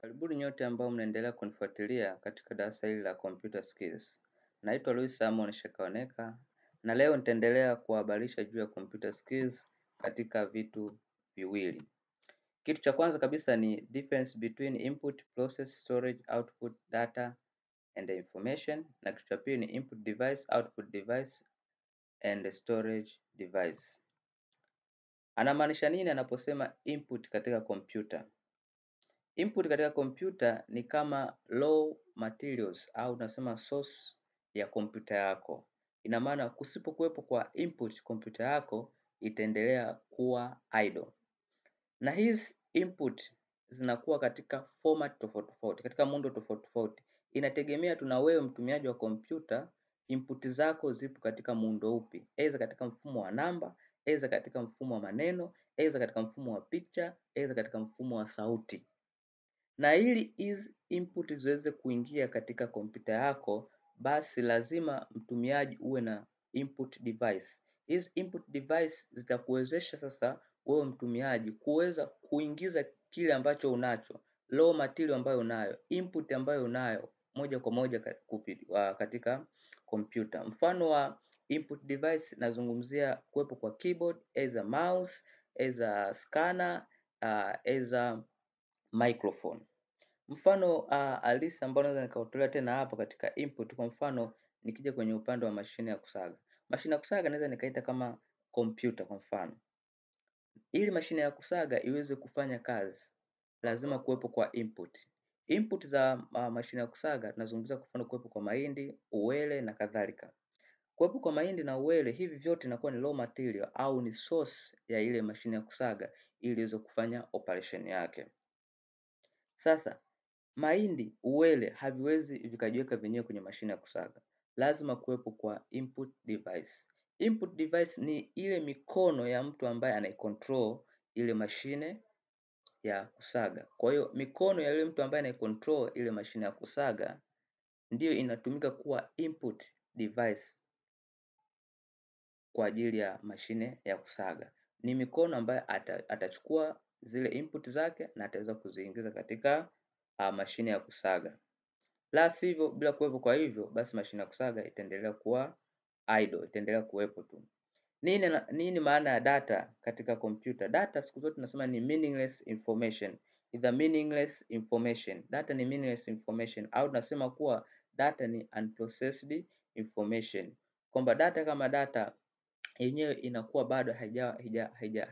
Karibuni nyote ambao mnaendelea kunifuatilia katika darasa hili la Computer Skills. Naitwa Luis Samon Shekaoneka na leo nitaendelea kuhabarisha juu ya Computer Skills katika vitu viwili. Kitu cha kwanza kabisa ni difference between input, process, storage, output, data and information, na kitu cha pili ni input device, output device and storage device. Anamaanisha nini anaposema input katika kompyuta? Input katika kompyuta ni kama raw materials au unasema source ya kompyuta yako. Ina maana kusipokuwepo kwa input, kompyuta yako itaendelea kuwa idle. Na hizi input zinakuwa katika format tofauti tofauti, katika muundo tofauti tofauti. Inategemea tuna wewe mtumiaji wa kompyuta, input zako zipo katika muundo upi? Aidha katika mfumo wa namba, aidha katika mfumo wa maneno, aidha katika mfumo wa picture, aidha katika mfumo wa sauti. Na ili hizi input ziweze kuingia katika kompyuta yako, basi lazima mtumiaji uwe na input device. Hizi input device zitakuwezesha sasa wewe mtumiaji kuweza kuingiza kile ambacho unacho, raw material ambayo unayo, input ambayo unayo moja kwa moja katika kompyuta. Mfano wa input device nazungumzia kuwepo kwa keyboard, as a mouse, as a scanner, as a microphone. Mfano halisi ambao naweza nikautolea tena hapa katika input, kwa mfano nikija kwenye upande wa mashine ya kusaga. Mashine ya kusaga naweza nikaita kama kompyuta kwa mfano. Ili mashine ya kusaga iweze kufanya kazi, lazima kuwepo kwa input. Input za mashine ya kusaga tunazungumzia kwa mfano kuwepo kwa mahindi, uwele na kadhalika. Kuwepo kwa mahindi na uwele, hivi vyote inakuwa ni raw material au ni source ya ile mashine ya kusaga ili iweze kufanya operation yake. Sasa mahindi, uwele haviwezi vikajiweka vyenyewe kwenye mashine ya kusaga. Lazima kuwepo kwa input device. Input device ni ile mikono ya mtu ambaye anaicontrol ile mashine ya kusaga. Kwa hiyo mikono ya yule mtu ambaye anaicontrol ile mashine ya kusaga ndiyo inatumika kuwa input device kwa ajili ya mashine ya kusaga. Ni mikono ambayo atachukua zile input zake na ataweza kuziingiza katika mashine ya kusaga. La sivyo, bila kuwepo kwa hivyo, basi mashine ya kusaga itaendelea kuwa idle, itaendelea kuwepo tu. Nini maana ya data katika kompyuta? Data siku zote tunasema ni meaningless information. Either meaningless information. Data ni meaningless information. Au tunasema kuwa data ni unprocessed information. Kwamba data kama data yenyewe inakuwa bado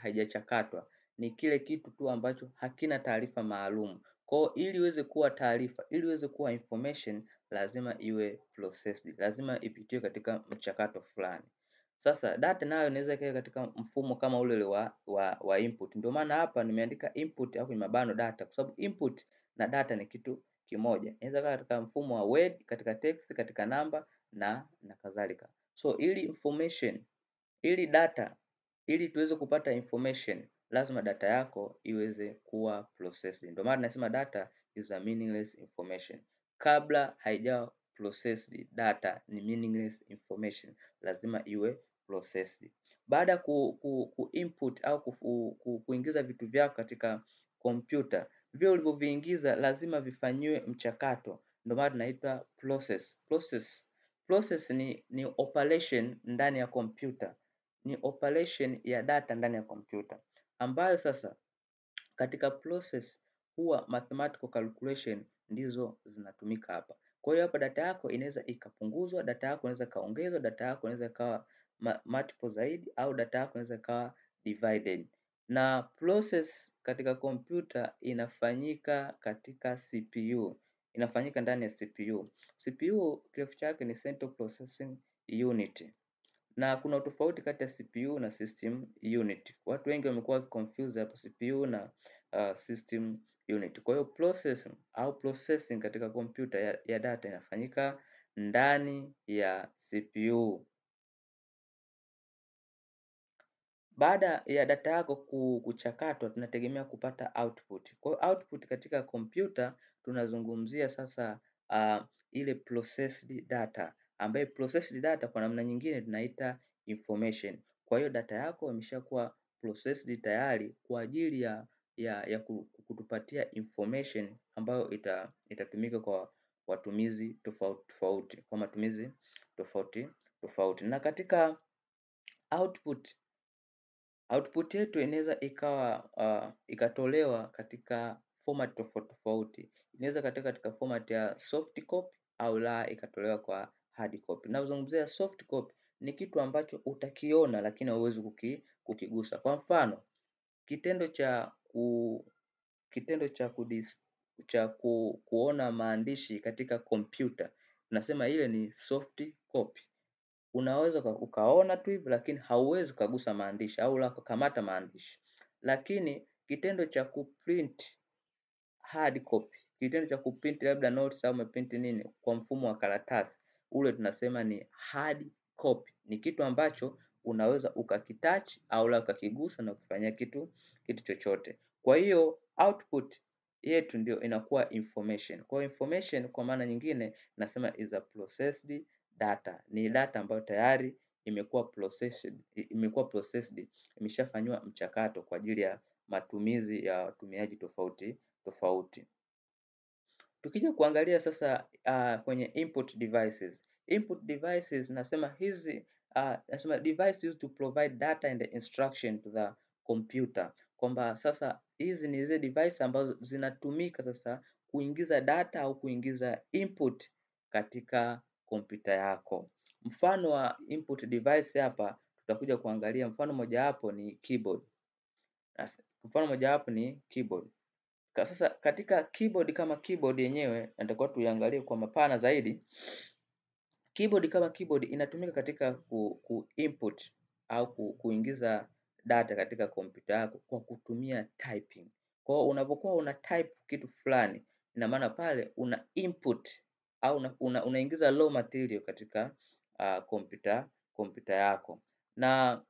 haijachakatwa. Ni kile kitu tu ambacho hakina taarifa maalum. Kwa hiyo ili iweze kuwa taarifa, ili iweze kuwa information, lazima iwe processed, lazima ipitiwe katika mchakato fulani. Sasa data nayo inaweza ikawa katika mfumo kama ule wa input. Ndio maana hapa nimeandika input hapo ni mabano data, kwa sababu input na data ni kitu kimoja. Inaweza kuwa katika mfumo wa word, katika text, katika namba na kadhalika. So ili tuweze kupata information, lazima data yako iweze kuwa processed. Ndio maana nasema data is a meaningless information. Kabla haijawa processed, data ni meaningless information, lazima iwe processed. Baada ya ku input au kuingiza vitu vyako katika kompyuta, vile ulivyoviingiza lazima vifanyiwe mchakato. Ndio maana tunaita process ni operation ndani ya kompyuta. Ni operation ya data ndani ya kompyuta, ambayo sasa katika process huwa mathematical calculation ndizo zinatumika hapa. Kwa hiyo hapa data yako inaweza ikapunguzwa, data yako inaweza ikaongezwa, data yako inaweza ikawa multiple zaidi, au data yako inaweza ikawa divided. Na process katika kompyuta inafanyika katika CPU, inafanyika ndani ya CPU. CPU kirefu chake ni Central Processing Unit. Na kuna utofauti kati ya CPU na system unit. Watu wengi wamekuwa confused hapa CPU na system unit. Kwa hiyo processing katika kompyuta ya data inafanyika ndani ya CPU. Baada ya data yako kuchakatwa, tunategemea kupata output. Kwa hiyo output katika kompyuta tunazungumzia sasa ile processed data, ambaye processed data kwa namna nyingine tunaita information. Kwa hiyo data yako imeshakuwa processed tayari kwa ajili ya kutupatia information ambayo itatumika kwa watumizi tofauti tofauti, kwa matumizi tofauti tofauti. Na katika output yetu inaweza ikatolewa katika format tofauti tofauti. Inaweza katika format ya soft copy au la ikatolewa kwa hard copy. Nazungumzia soft copy ni kitu ambacho utakiona lakini hauwezi kukigusa. Kwa mfano, kitendo cha kuona maandishi katika kompyuta, tunasema ile ni soft copy. Unaweza ukaona tu hivi lakini hauwezi ukagusa maandishi au la kukamata maandishi. Lakini kitendo cha kuprint hard copy, kitendo cha kuprint labda notes au umeprint nini kwa mfumo wa karatasi, ule tunasema ni hard copy. Ni kitu ambacho unaweza ukakitouch au la ukakigusa na kufanyia kitu chochote. Kwa hiyo output yetu ndio inakuwa information. Kwa information kwa maana nyingine nasema is a processed data. Ni data ambayo tayari imekuwa processed, imeshafanywa mchakato kwa ajili ya matumizi ya watumiaji tofauti tofauti. Tukija kuangalia sasa kwenye input devices. Input devices nasema hizi nasema device used to provide data and instruction to the computer. Kwamba sasa hizi ni zile device ambazo zinatumika sasa kuingiza data au kuingiza input katika kompyuta yako. Mfano wa input device hapa tutakuja kuangalia mfano mojawapo ni keyboard. Sasa katika keyboard kama keyboard yenyewe natakuwa tuiangalie kwa mapana zaidi. Keyboard kama keyboard inatumika katika input au kuingiza data katika kompyuta yako kwa kutumia typing. Kwa hiyo unapokuwa una type kitu fulani, ina maana pale una input au unaingiza raw material katika kompyuta yako. Na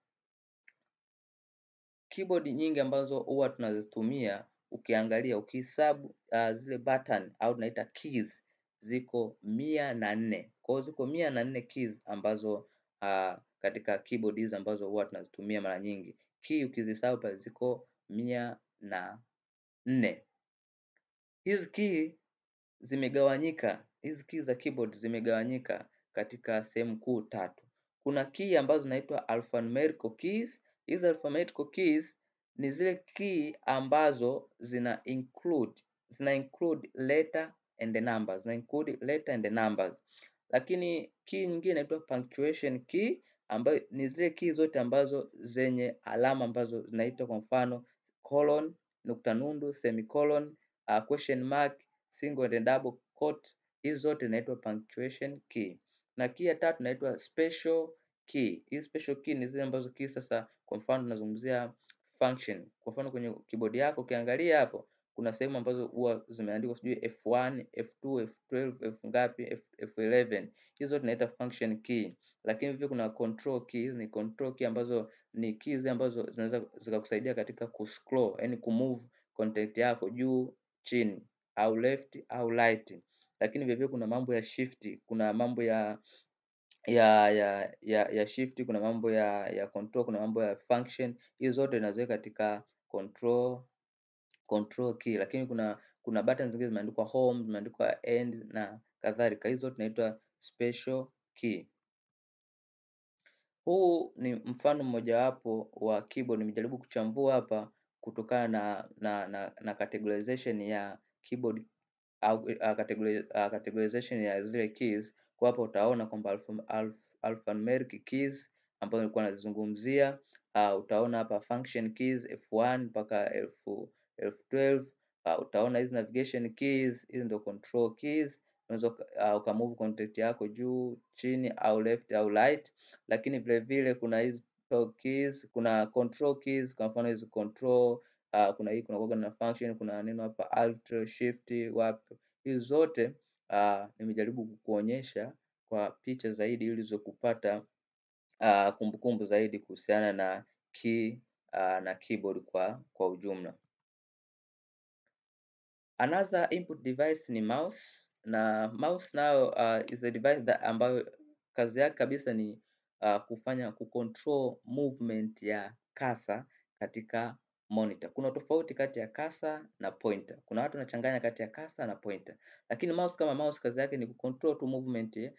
keyboard nyingi ambazo huwa tunazitumia, ukiangalia ukihesabu zile button au tunaita keys ziko 104. Kwa hiyo ziko 104 keys ambazo katika keyboard hizi ambazo huwa tunazitumia mara nyingi. Key ukizihesabu pale ziko 104. Hizi key za keyboard zimegawanyika katika sehemu kuu tatu. Kuna key ambazo zinaitwa alphanumerical keys. Hizi alphanumerical keys ni zile key ambazo zina include letter and numbers. Lakini key nyingine inaitwa punctuation key ambayo ni zile key zote ambazo zenye alama ambazo zinaitwa kwa mfano colon, nukta nundu, semicolon, question mark, single and double quote. Hizi zote zinaitwa punctuation key. Na key ya tatu inaitwa special key. Hii special key ni zile ambazo key sasa kwa mfano tunazungumzia function. Kwa mfano kwenye keyboard yako ukiangalia hapo kuna sehemu ambazo huwa zimeandikwa sijui F1, F2, F12, F ngapi, F11. Hizo zote tunaita function key. Lakini vile kuna control keys, ni control key ambazo ni keys ambazo zinaweza zikakusaidia katika kuscroll, yani kumove content yako juu, chini, au left au right. Lakini vile vile kuna mambo ya shift, kuna mambo ya shift, kuna mambo ya control, kuna mambo ya function. Hizo zote zinaziweka katika control key. Lakini kuna buttons zingine zimeandikwa home, zimeandikwa end na kadhalika. Hizo zote zinaitwa special key. Huu ni mfano mmojawapo wa keyboard nimejaribu kuchambua hapa kutokana na categorization ya keyboard au categorization ya zile keys. Kwa hapa utaona kwamba alphanumeric keys ambazo nilikuwa nazizungumzia. Utaona hapa function keys F1 mpaka F12. Utaona hizi navigation keys, hizi ndio control keys. Unaweza ukamove content yako juu, chini au left au right. Lakini vile vile kuna hizi keys, kuna control keys, kwa mfano hizi control, kuna hii kuna na function, kuna neno hapa alt shift wapi. Hizi zote nimejaribu kukuonyesha kwa picha zaidi ili uweze kupata kumbukumbu zaidi kuhusiana na key na keyboard kwa ujumla. Another input device ni mouse, na mouse nayo is a device ambayo kazi yake kabisa ni kufanya kucontrol movement ya cursor katika monitor. Kuna tofauti kati ya cursor na pointer. Kuna watu wanachanganya kati ya cursor na pointer. Lakini mouse kama mouse kazi yake ni kucontrol tu movement